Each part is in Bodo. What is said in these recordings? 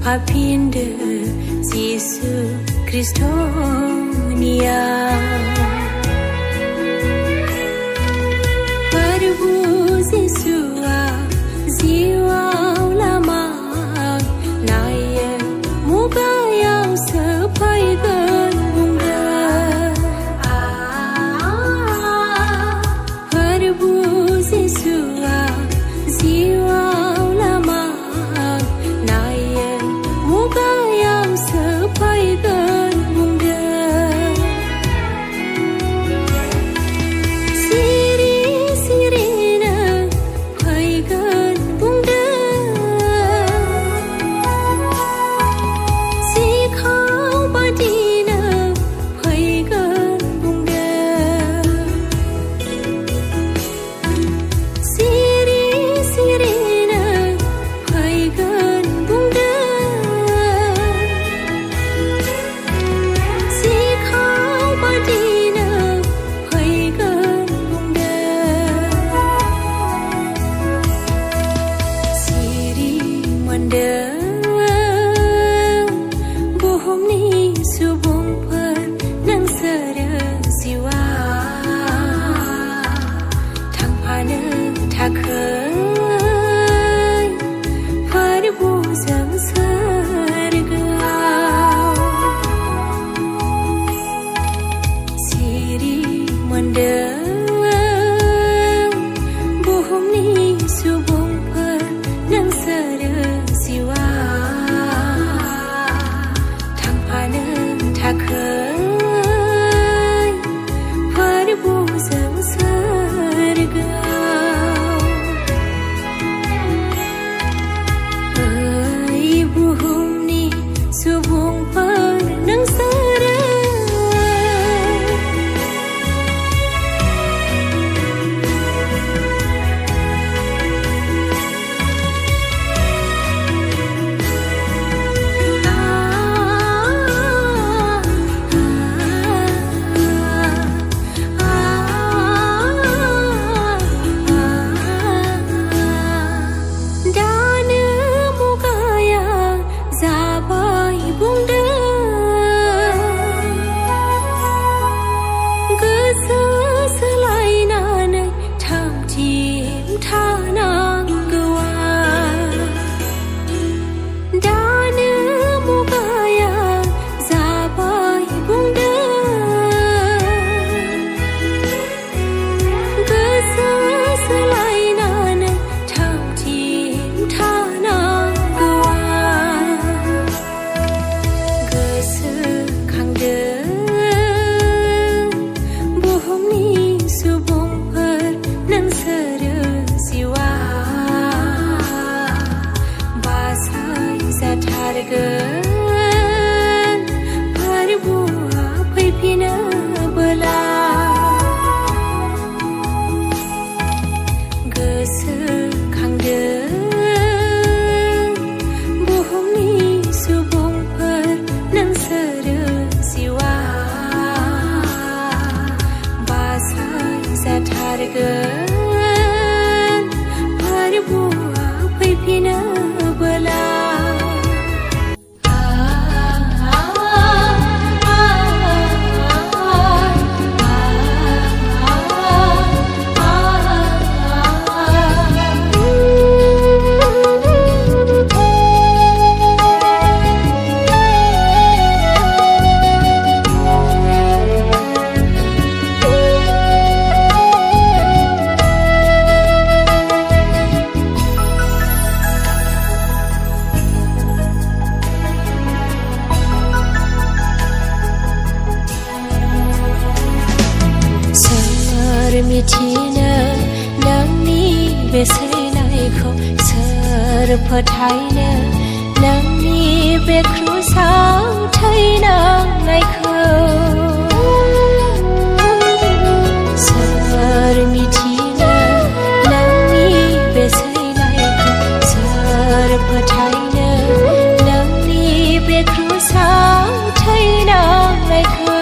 Papinde Jesu Kristonia Parbu Jesua Jiwa ulama Naya muka yang sepaikan bunga Parbu Jesua Jiwa ulama Naya muka yang sepaikan bunga Siri-sirina paikan bunga Sikau badina paikan bunga Siri-sirina paikan bunga फोथायनो नोंनि बे क्रुसाव थैनांनायखौ सोर मिथिनो नोंनि बे सैनायखौ सोर फोथायनो नोंनि बे क्रुसाव थैनांनायखौ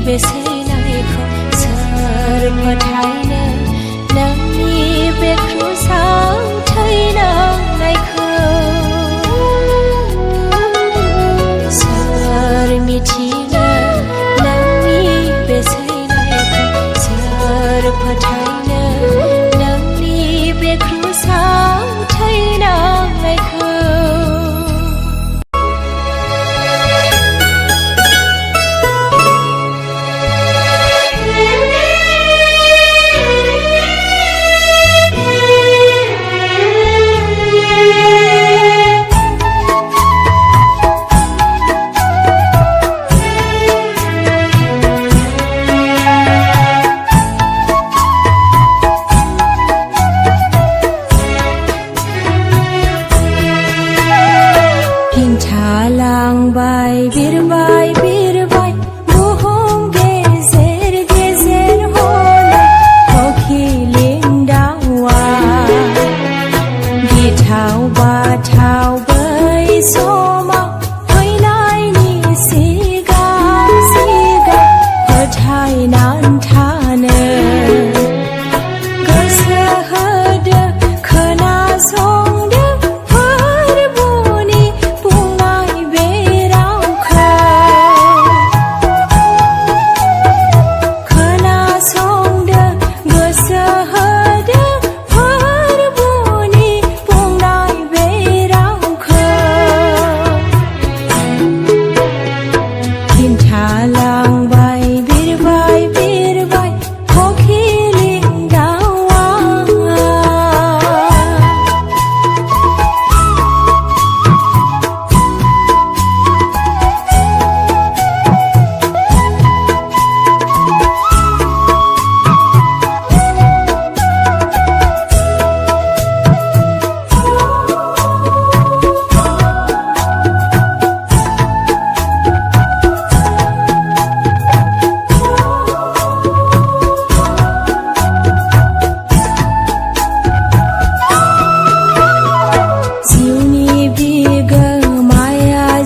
बेसैनायखौ सोर फोथायनो नोंनि बे क्रुसाव थैनांनायखौ सोर मिथिनो नोंनि बेसैनायखौ सोर फोथायनो नोंनि बे क्रुसाव थैनांनायखौ थालांबाय बिरबाय बिरबाय बुहुम गेजेर गेजेर हले हखिलिं दाउआ गिथाव बाथाव बै समाव फैनायनि सिगां सिगां फोथायनानै थानो गोसो होदो खोनासंदो थालांबाय बिरबाय बिरबाय हखिलिं दाउआ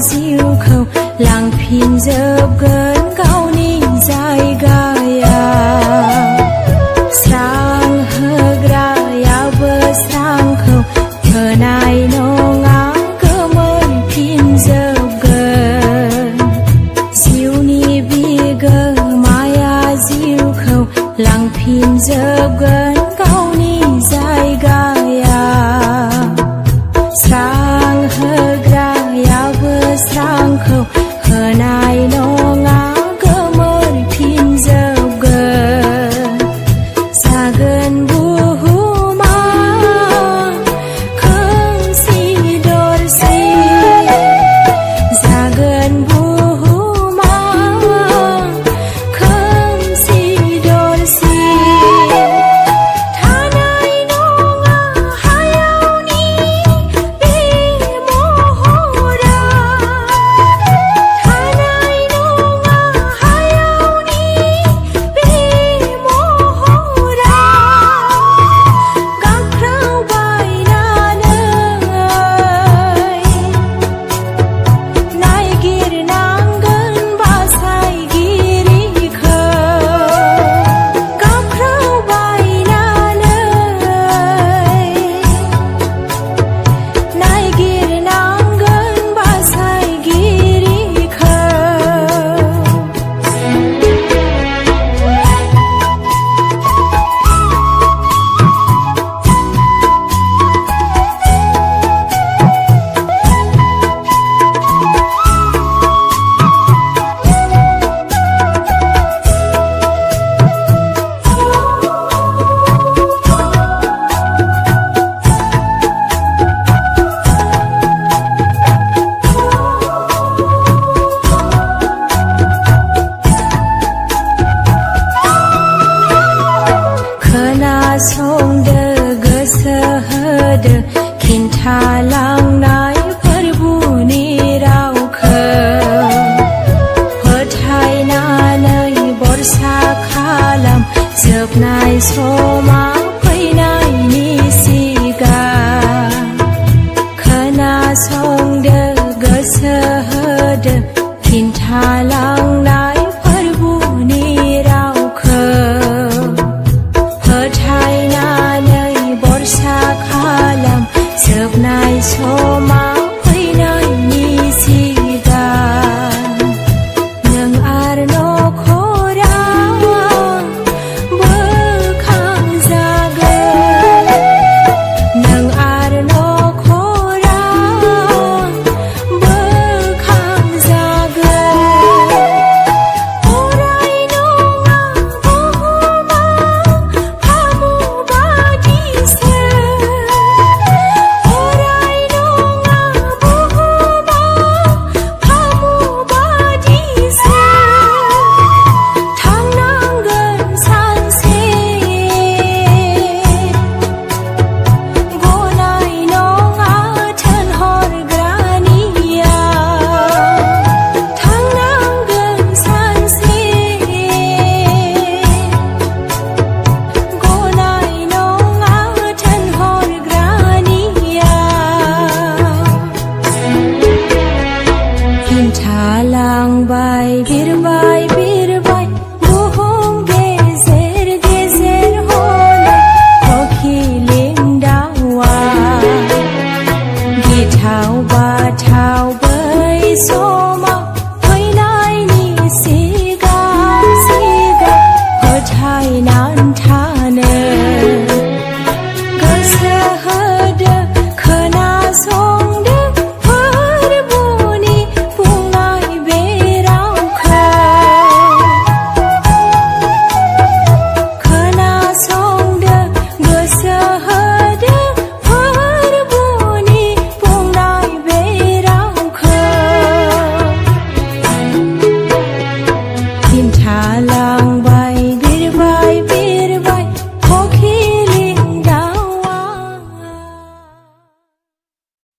जिउखौ लांफिनजोबगोन गावनि जायगायाव स्रां होग्रायाबो स्रांखौ होनाय नङा गोमोरफिनजोबगोन जिउनि बिगोमाया जिउखौ लांफिनजोबगोन गावनि जायगायाव स्रां होग्रायाबो स्रांखौ होनाय नङा गोमोरफिनजोबगोन जागोन बुहुमा खोमसि दरसि जागोन बुहुमा खोमसि दरसि थानाय नङा हायावनि बे महरा थानाय नङा हायावनि बे महरा गाख्रावबायनानै नायगिरनांगोन बासायगिरिखौ गाख्रावबायनानै नायगिरनांगोन बासायगिरिखौ खोनासंदो गोसो होदो खिन्थालांनाय फोरबुनि रावखौ फोथायनानै भरसा खालाम जोबनाय समा फैनायनि सिगां खोनासंदो गोसो होदो खिन्थालांनाय फोरबुनि थांलांबाय बिरबाय बुहुम गेजेर गेजेर हनै अखिलिं दाउआ गिथाव बाथाव बै समाव फैनायनि सिगां फोथायनानै थानो गोसो होदो खोनासंदो फोरबुनि बुंनाय बे रावखौ खोनासंदो गोसो होदो फोरबुनि बुंनाय बे रावखौ खिन्थालांबाय